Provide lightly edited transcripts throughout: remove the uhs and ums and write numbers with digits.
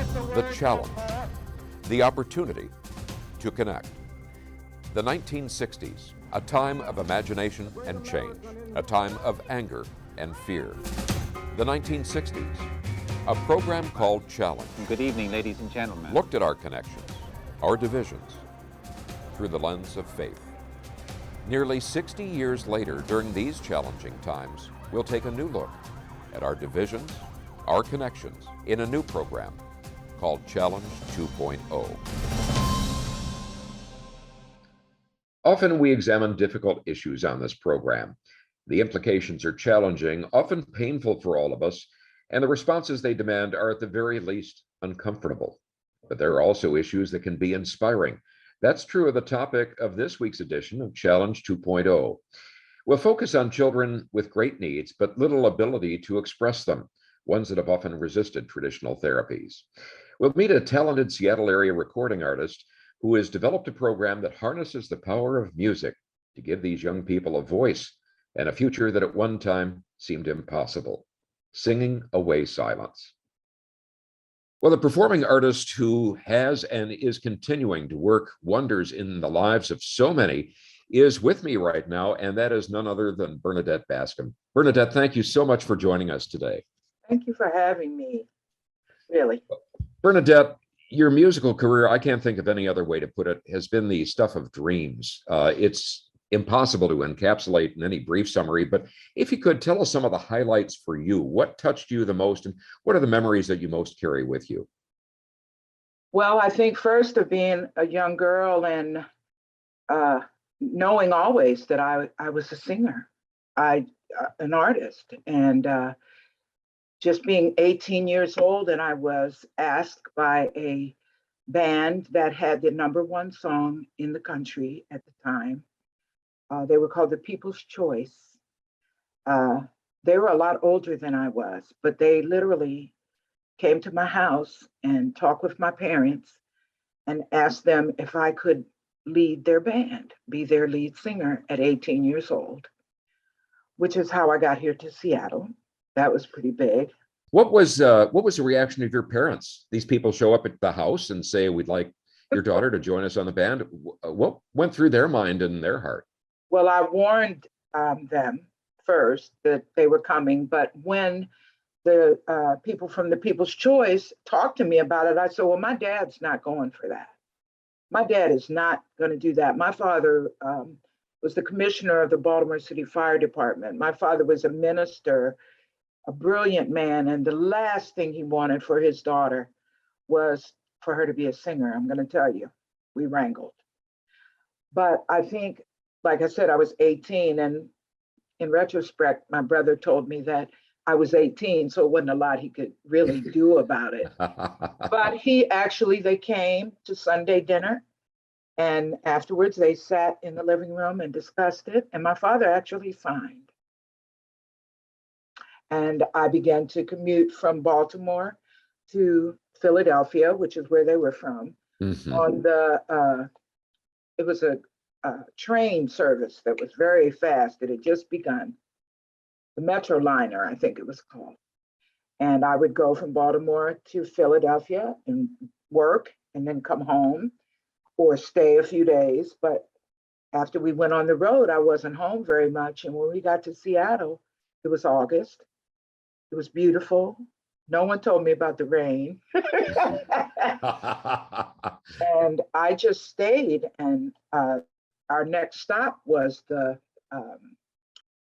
The challenge, the opportunity to connect. The 1960s, a time of imagination and change, a time of anger and fear. The 1960s, a program called Challenge. Good evening, ladies and gentlemen. Looked at our connections, our divisions, through the lens of faith. Nearly 60 years later, during these challenging times, we'll take a new look at our divisions, our connections, in a new program called Challenge 2.0. Often we examine difficult issues on this program. The implications are challenging, often painful for all of us, and the responses they demand are at the very least uncomfortable. But there are also issues that can be inspiring. That's true of the topic of this week's edition of Challenge 2.0. We'll focus on children with great needs, but little ability to express them, ones that have often resisted traditional therapies. We'll meet a talented Seattle area recording artist who has developed a program that harnesses the power of music to give these young people a voice and a future that at one time seemed impossible. Singing away silence. Well, the performing artist who has and is continuing to work wonders in the lives of so many is with me right now, and that is none other than Bernadette Bascom. Bernadette, thank you so much for joining us today. Thank you for having me, really. Bernadette, your musical career, I can't think of any other way to put it, has been the stuff of dreams. It's impossible to encapsulate in any brief summary, but if you could tell us some of the highlights for you, what touched you the most and what are the memories that you most carry with you? Well, I think first of being a young girl and knowing always that I was a singer, an artist, and just being 18 years old, and I was asked by a band that had the #1 song in the country at the time. They were called the People's Choice. They were a lot older than I was, but they literally came to my house and talked with my parents and asked them if I could lead their band, be their lead singer at 18 years old, which is how I got here to Seattle. That was pretty big. What was the reaction of your parents? These people show up at the house and say, we'd like your daughter to join us on the band. What went through their mind and their heart? Well, I warned them first that they were coming, but when the people from the People's Choice talked to me about it, I said, well, my dad's not going for that. My dad is not going to do that. My father was the commissioner of the Baltimore City Fire Department. My father was a minister, a brilliant man, and the last thing he wanted for his daughter was for her to be a singer. I'm going to tell you, we wrangled. But I think, like I said, I was 18, and in retrospect, my brother told me that I was 18, so it wasn't a lot he could really do about it. But they came to Sunday dinner, and afterwards they sat in the living room and discussed it, and my father actually signed. And I began to commute from Baltimore to Philadelphia, which is where they were from, on the, it was a train service that was very fast. It had just begun. The Metro Liner, I think it was called. And I would go from Baltimore to Philadelphia and work and then come home or stay a few days. But after we went on the road, I wasn't home very much. And when we got to Seattle, it was August. It was beautiful. No one told me about the rain. And I just stayed, and our next stop was the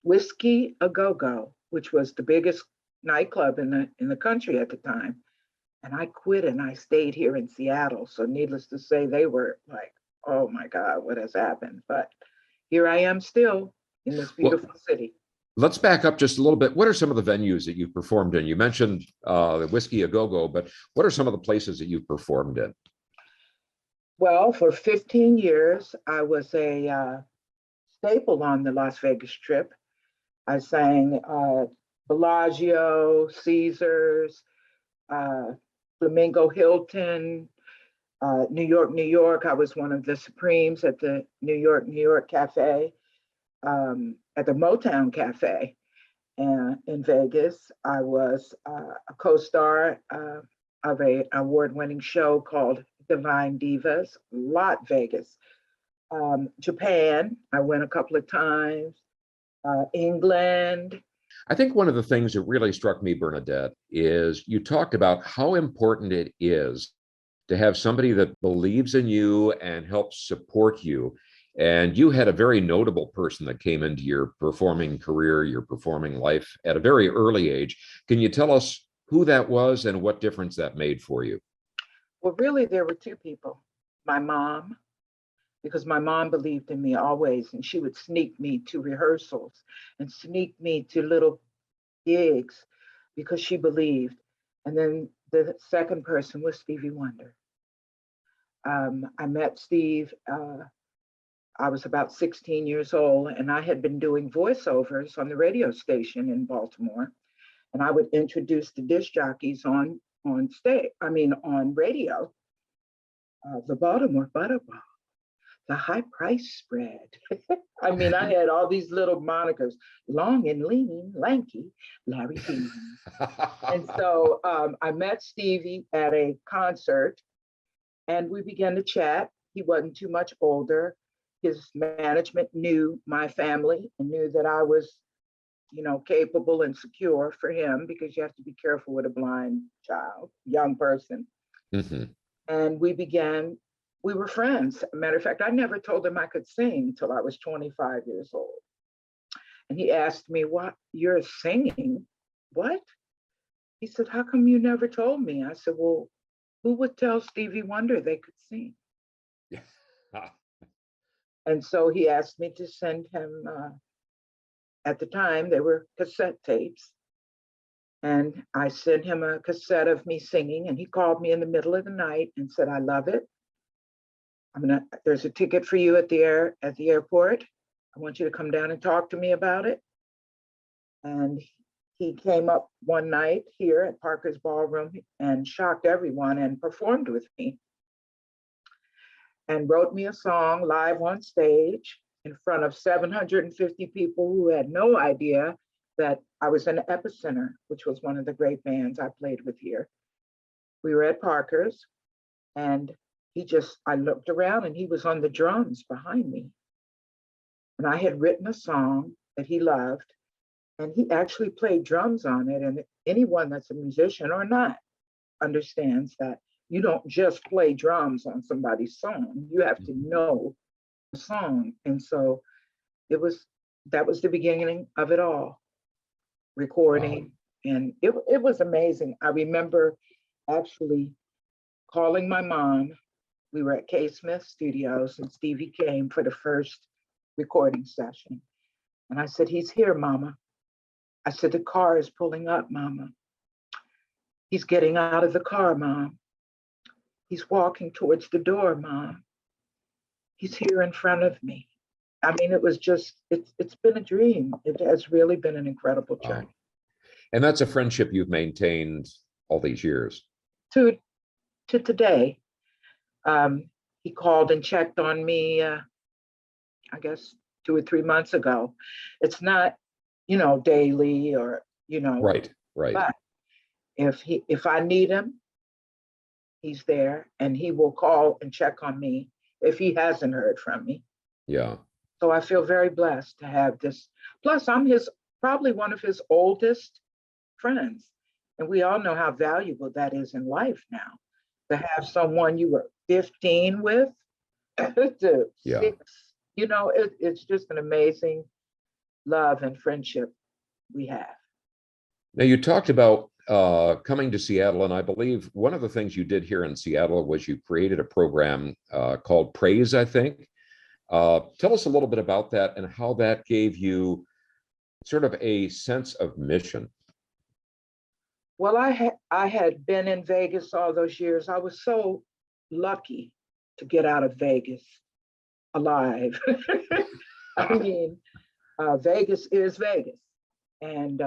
Whiskey A Go-Go, which was the biggest nightclub in the country at the time. And I quit and I stayed here in Seattle. So needless to say, they were like, oh my God, what has happened? But here I am still in this beautiful city. Let's back up just a little bit. What are some of the venues that you've performed in? You mentioned the Whiskey A Go-Go, but what are some of the places that you've performed in? Well, for 15 years, I was a staple on the Las Vegas Strip. I sang Bellagio, Caesars, Flamingo Hilton, New York, New York. I was one of the Supremes at the New York Cafe, at the Motown Cafe in Vegas. I was a co-star of a award-winning show called Divine Divas, lot Vegas. Japan, I went a couple of times, England. I think one of the things that really struck me, Bernadette, is you talked about how important it is to have somebody that believes in you and helps support you. And you had a very notable person that came into your performing career, your performing life at a very early age. Can you tell us who that was and what difference that made for you? Well, really, there were two people. My mom, because my mom believed in me always, and she would sneak me to rehearsals and sneak me to little gigs because she believed. And then the second person was Stevie Wonder. I met Steve. I was about 16 years old, and I had been doing voiceovers on the radio station in Baltimore. And I would introduce the disc jockeys on stage. I mean, on radio. The Baltimore Butterball, the high price spread. I mean, I had all these little monikers: long and lean, lanky, Larry Bean. And so I met Stevie at a concert, and we began to chat. He wasn't too much older. His management knew my family and knew that I was, capable and secure for him, because you have to be careful with a blind child, young person. Mm-hmm. And we were friends. Matter of fact, I never told him I could sing till I was 25 years old. And he asked me, "What, you're singing? What?" He said, "How come you never told me?" I said, "Well, who would tell Stevie Wonder they could sing?" Yeah. And so he asked me to send him, at the time, they were cassette tapes. And I sent him a cassette of me singing, and he called me in the middle of the night and said, "I love it. There's a ticket for you at the airport. I want you to come down and talk to me about it." And he came up one night here at Parker's Ballroom and shocked everyone and performed with me and wrote me a song live on stage in front of 750 people who had no idea that I was in Epicenter, which was one of the great bands I played with here. We were at Parker's, and I looked around and he was on the drums behind me. And I had written a song that he loved, and he actually played drums on it. And anyone that's a musician or not understands that you don't just play drums on somebody's song. You have to know the song. And so that was the beginning of it all, recording. Wow. And it was amazing. I remember actually calling my mom. We were at K. Smith Studios, and Stevie came for the first recording session. And I said, "He's here, Mama." I said, "The car is pulling up, Mama. He's getting out of the car, Mom. He's walking towards the door, Mom. He's here in front of me." I mean, it was just, it's been a dream. It has really been an incredible journey. Wow. And that's a friendship you've maintained all these years. To today. He called and checked on me, I guess 2 or 3 months ago. It's not, daily or, Right. But if I need him, he's there, and he will call and check on me if he hasn't heard from me. Yeah. So I feel very blessed to have this. Plus, I'm probably one of his oldest friends. And we all know how valuable that is in life now, to have someone you were 15 with to 6. It's just an amazing love and friendship we have. Now, you talked about coming to Seattle, and I believe one of the things you did here in Seattle was you created a program called Praise, I think. Tell us a little bit about that and how that gave you sort of a sense of mission. Well, I had been in Vegas all those years. I was so lucky to get out of Vegas alive. I mean, Vegas is Vegas. And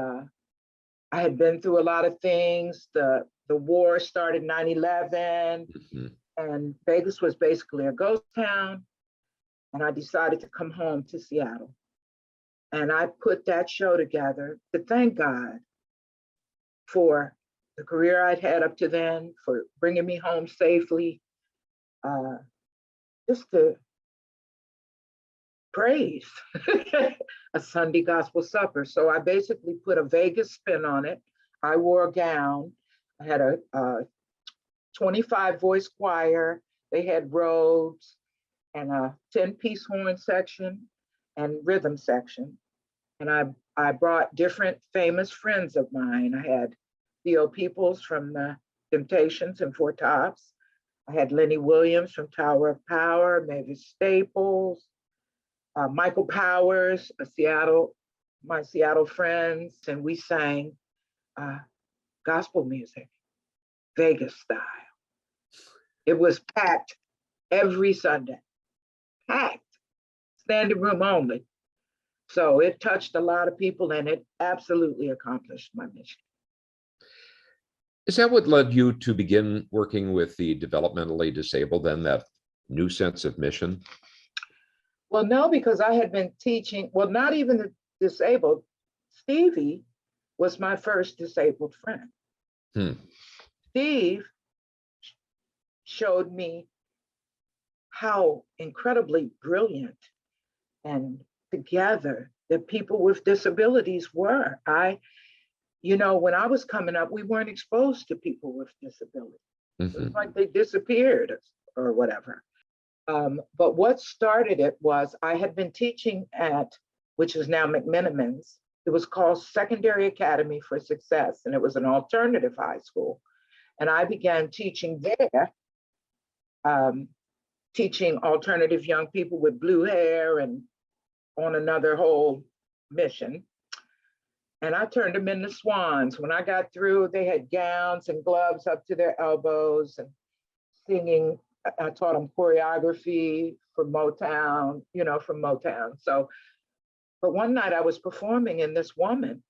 I had been through a lot of things. The war started 9/11, and Vegas was basically a ghost town. And I decided to come home to Seattle. And I put that show together to thank God for the career I'd had up to then, for bringing me home safely, just to praise a Sunday gospel supper. So I basically put a Vegas spin on it. I wore a gown. I had a 25 voice choir. They had robes and a 10-piece horn section and rhythm section. And I brought different famous friends of mine. I had Theo Peoples from the Temptations and Four Tops. I had Lenny Williams from Tower of Power, Mavis Staples, Michael Powers, my Seattle friends, and we sang gospel music, Vegas style. It was packed every Sunday, packed, standing room only. So it touched a lot of people, and it absolutely accomplished my mission. Is that what led you to begin working with the developmentally disabled, then, that new sense of mission? Well, no, because I had been teaching, well, not even the disabled. Stevie was my first disabled friend. Steve showed me how incredibly brilliant and together the people with disabilities were. When I was coming up, we weren't exposed to people with disabilities. It was like they disappeared or whatever. But what started it was I had been teaching at, which is now McMenamins. It was called Secondary Academy for Success, and it was an alternative high school. And I began teaching there, teaching alternative young people with blue hair and on another whole mission. And I turned them into swans. When I got through, they had gowns and gloves up to their elbows and singing. I taught them choreography for Motown, from Motown. So, but one night I was performing and this woman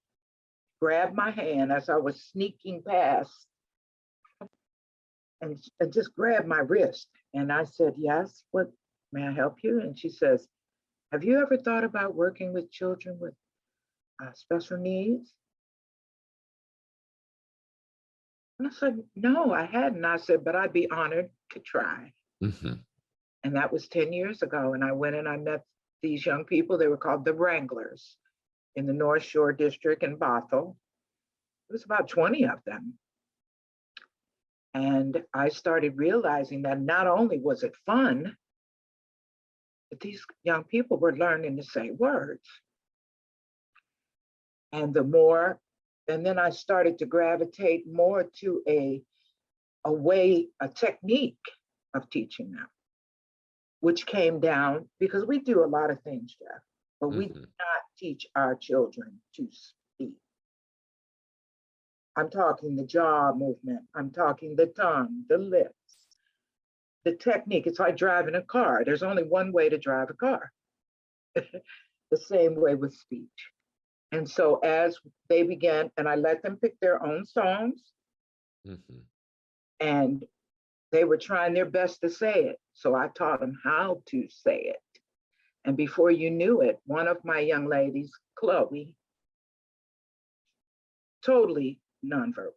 grabbed my hand as I was sneaking past and just grabbed my wrist. And I said, yes, what, may I help you? And she says, have you ever thought about working with children with special needs? And I said, no, I hadn't. I said, but I'd be honored to try. And that was 10 years ago. And I went and I met these young people. They were called the Wranglers in the North Shore District in Bothell. It was about 20 of them. And I started realizing that not only was it fun, but these young people were learning to say words. And then I started to gravitate more to a technique of teaching them, which came down because we do a lot of things, Jeff, but we do not teach our children to speak. I'm talking the jaw movement. I'm talking the tongue, the lips, the technique. It's like driving a car. There's only one way to drive a car. The same way with speech. And so as they began, and I let them pick their own songs, and they were trying their best to say it. So I taught them how to say it. And before you knew it, one of my young ladies, Chloe, totally nonverbal.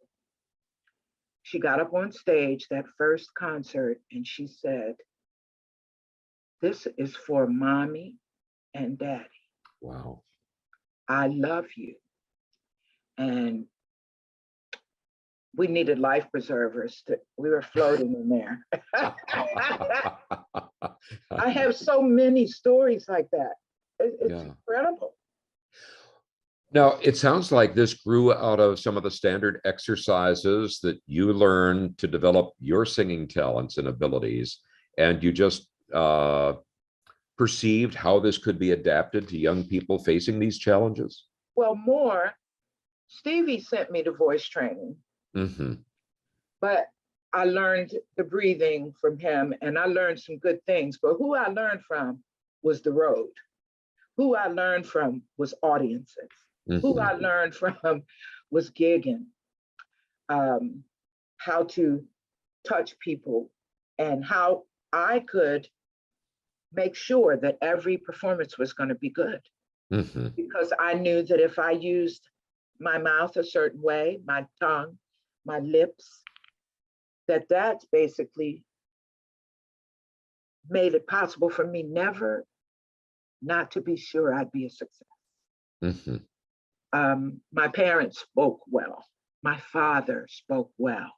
She got up on stage that first concert and she said, this is for mommy and daddy. Wow. I love you. And we needed life preservers. We were floating in there. I have so many stories like that. It's incredible. Now, it sounds like this grew out of some of the standard exercises that you learned to develop your singing talents and abilities, and you just perceived how this could be adapted to young people facing these challenges? Well, Stevie sent me to voice training, but I learned the breathing from him and I learned some good things, but who I learned from was the road. Who I learned from was audiences. Who I learned from was gigging, how to touch people and how I could make sure that every performance was going to be good. Because I knew that if I used my mouth a certain way, my tongue, my lips, that's basically made it possible for me never not to be sure I'd be a success. My parents spoke well. My father spoke well.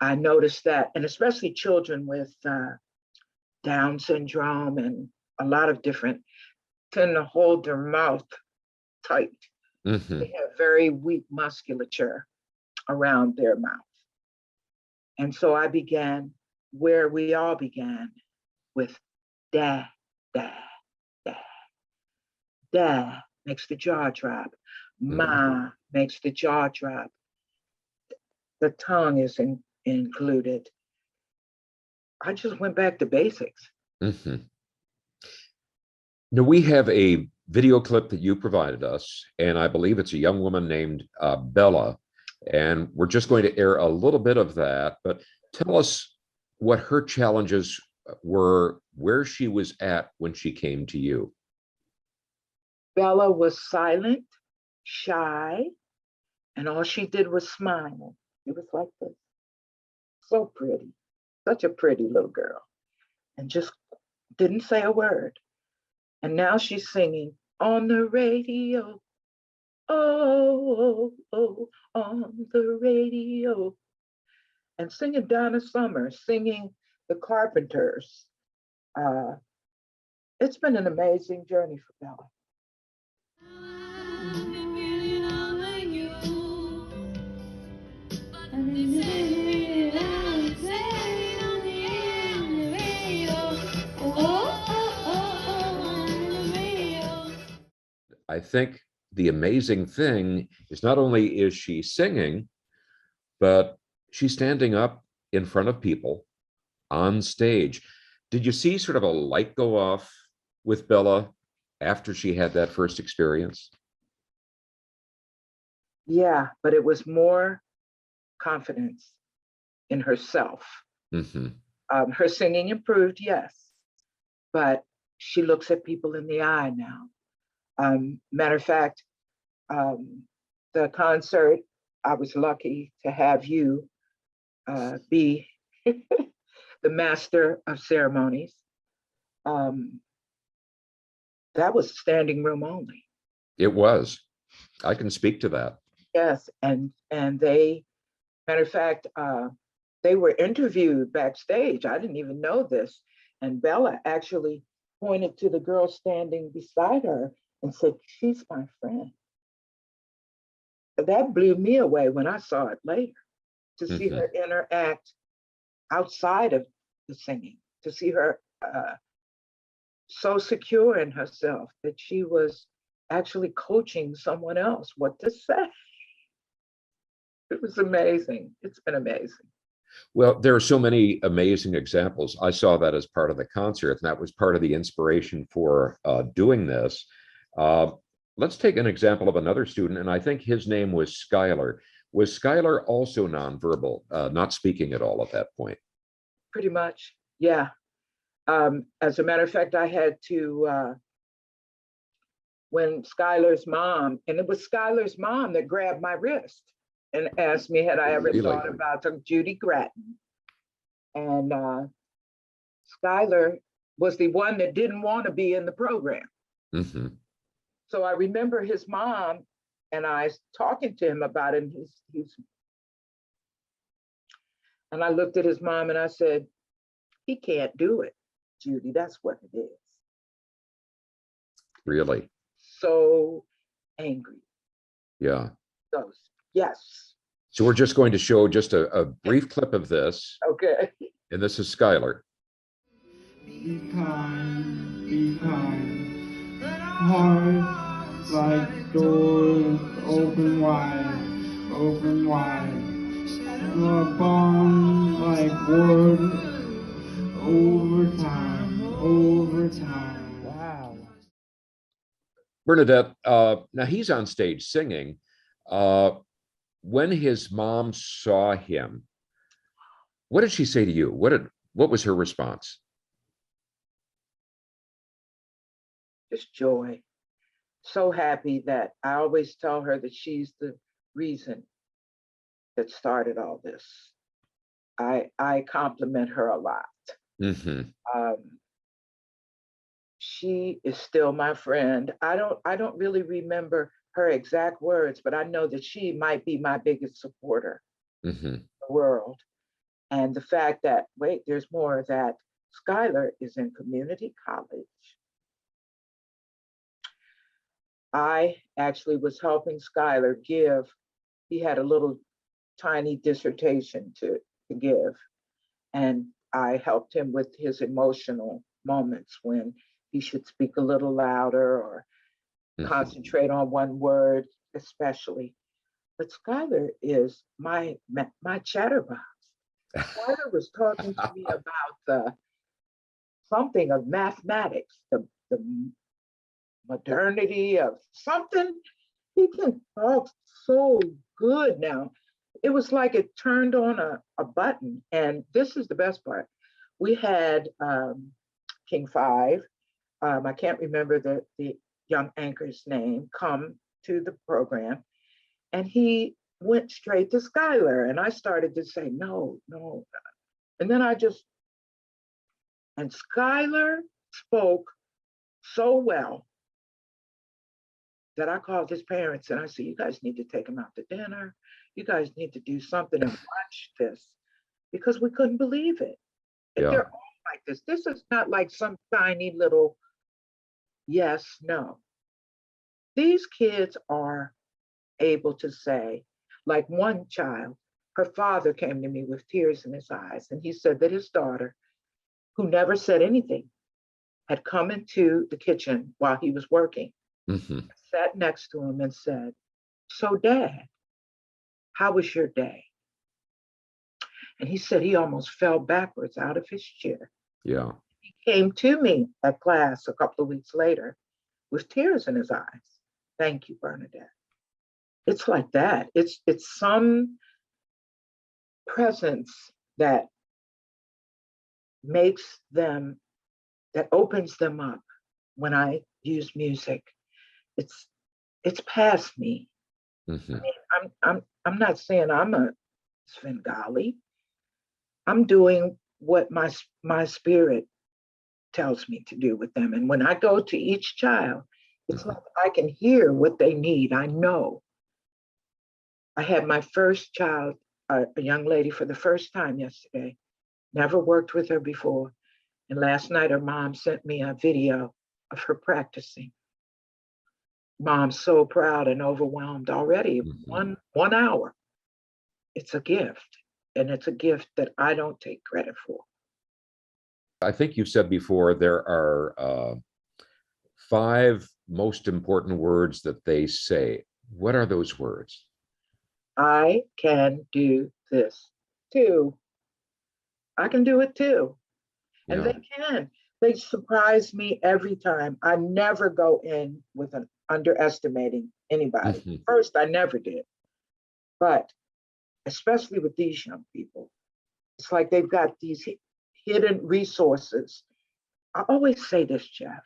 I noticed that, and especially children with Down syndrome and a lot of different tend to hold their mouth tight. They have very weak musculature around their mouth. And so I began where we all began, with dad, dad, dad. Dad makes the jaw drop. Ma makes the jaw drop. The tongue is included. I just went back to basics. Now, we have a video clip that you provided us, and I believe it's a young woman named Bella, and we're just going to air a little bit of that, but tell us what her challenges were, where she was at when she came to you. Bella was silent, shy, and all she did was smile. She was like this. So pretty, such a pretty little girl, and just didn't say a word. And now she's singing on the radio. Oh, oh, oh, on the radio. And singing Donna Summer, singing the Carpenters. It's been an amazing journey for Bella. I think the amazing thing is not only is she singing, but she's standing up in front of people on stage. Did you see sort of a light go off with Bella after she had that first experience? Yeah, but it was more confidence in herself. Her singing improved, yes, but she looks at people in the eye now. Matter of fact, the concert, I was lucky to have you be the master of ceremonies. That was standing room only. It was. I can speak to that. Yes, and they, matter of fact, they were interviewed backstage. I didn't even know this. And Bella actually pointed to the girl standing beside her and said, "She's my friend." That blew me away when I saw it later, to see her interact outside of the singing, to see her so secure in herself that she was actually coaching someone else what to say. It was amazing. It's been amazing. Well, there are so many amazing examples. I saw that as part of the concert, and that was part of the inspiration for doing this. Let's take an example of another student, and I think his name was Skylar. Was Skylar also nonverbal, not speaking at all at that point? Pretty much, yeah. As a matter of fact, I had to, when Skylar's mom, and it was Skylar's mom that grabbed my wrist and asked me, had I ever thought about Judy Grattan? And Skylar was the one that didn't want to be in the program. So I remember his mom and I talking to him about it. And and I looked at his mom and I said, "He can't do it, Judy. That's what it is." Really? So angry. Yeah. So, yes. So we're just going to show just a brief clip of this. Okay. And this is Skylar. Be kind. Hearts like doors, open wide. Your bonds like wood, over time. Wow. Bernadette, now he's on stage singing. When his mom saw him, what did she say to you? What was her response? Just joy. So happy that I always tell her that she's the reason that started all this. I compliment her a lot. Hmm. Um, she is still my friend. I don't really remember her exact words, but I know that she might be my biggest supporter Hmm. in the world. And the fact that, wait, there's more, that Skylar is in community college. I actually was helping Skylar give, he had a little tiny dissertation to give. And I helped him with his emotional moments when he should speak a little louder or Hmm. concentrate on one word, especially. But Skylar is my chatterbox. Skylar was talking to me about the something of mathematics, the modernity of something. He can talk so good now. It was like it turned on a button. And this is the best part. We had King Five, I can't remember the young anchor's name, come to the program. And he went straight to Skylar. And I started to say, no, no. And then and Skylar spoke so well that I called his parents and I said, you guys need to take him out to dinner. You guys need to do something and watch this, because we couldn't believe it. Yeah. They're all like this. This is not like some tiny little yes, no. These kids are able to say, like one child, her father came to me with tears in his eyes, and he said that his daughter, who never said anything, had come into the kitchen while he was working, Hmm. sat next to him and said, so Dad, how was your day? And he said he almost fell backwards out of his chair. Yeah. He came to me at class a couple of weeks later with tears in his eyes. Thank you, Bernadette. It's like that. It's some presence that makes them, that opens them up when I use music. It's it's past me. Hmm. I mean, I'm not saying I'm a Svengali. I'm doing what my spirit tells me to do with them. And when I go to each child, it's Hmm. like I can hear what they need. I know. I had my first child, a young lady, for the first time yesterday. Never worked with her before. And last night, her mom sent me a video of her practicing. Mom's so proud and overwhelmed already. Hmm. One hour. It's a gift. And it's a gift that I don't take credit for. I think you said before there are five most important words that they say. What are those words? I can do this too. I can do it too. And Yeah. they can. They surprise me every time. I never go in with an underestimating anybody. Hmm. First, I never did. But especially with these young people, it's like they've got these hidden resources. I always say this, Jeff.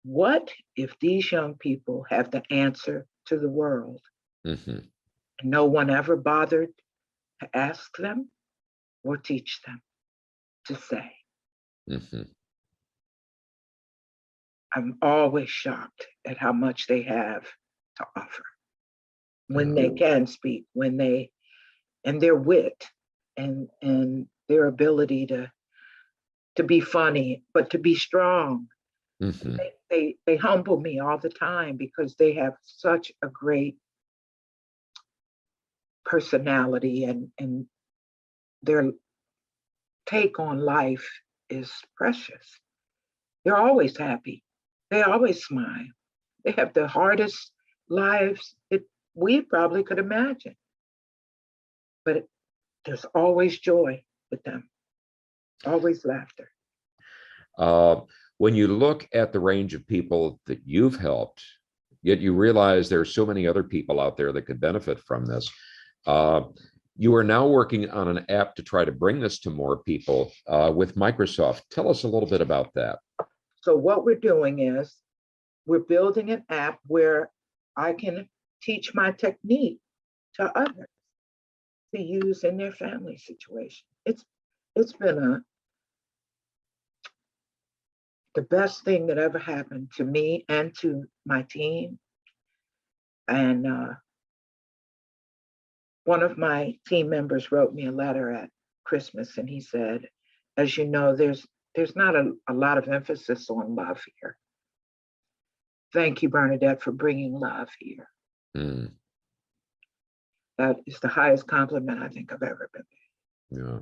What if these young people have the answer to the world Hmm. and no one ever bothered to ask them or teach them to say? Hmm. I'm always shocked at how much they have to offer when Yeah. they can speak, when they, and their wit and their ability to be funny, but to be strong. Hmm. They humble me all the time because they have such a great personality, and their take on life is precious. They're always happy. They always smile. They have the hardest lives that we probably could imagine, but there's always joy with them, always laughter. Uh, when you look at the range of people that you've helped, yet you realize there are so many other people out there that could benefit from this. Uh, you are now working on an app to try to bring this to more people with Microsoft. Tell us a little bit about that. So, what we're doing is we're building an app where I can teach my technique to others. to use in their family situation. It's been the best thing that ever happened to me and to my team. And one of my team members wrote me a letter at Christmas, and he said, as you know, there's not a lot of emphasis on love here. Thank you, Bernadette, for bringing love here. Mm, That is the highest compliment I think I've ever been paid. yeah.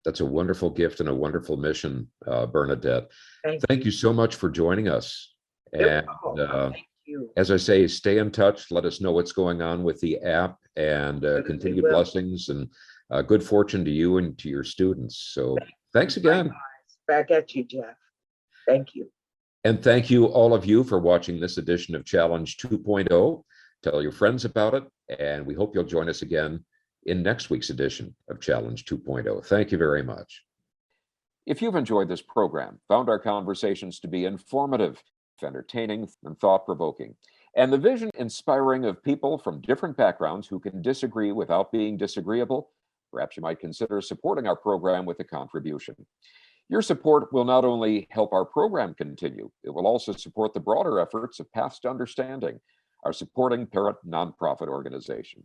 That's a wonderful gift and a wonderful mission, Bernadette. Thank You. you so much for joining us. And Thank you. as I say, stay in touch. Let us know what's going on with the app, and continued blessings and good fortune to you and to your students. So thanks again. Back at you, Jeff. Thank you. And thank you, all of you, for watching this edition of Challenge 2.0. Tell your friends about it, and we hope you'll join us again in next week's edition of Challenge 2.0. Thank you very much. If you've enjoyed this program, found our conversations to be informative, entertaining, and thought-provoking, and the vision inspiring of people from different backgrounds who can disagree without being disagreeable, perhaps you might consider supporting our program with a contribution. Your support will not only help our program continue, it will also support the broader efforts of Paths to Understanding, our supporting parent nonprofit organization.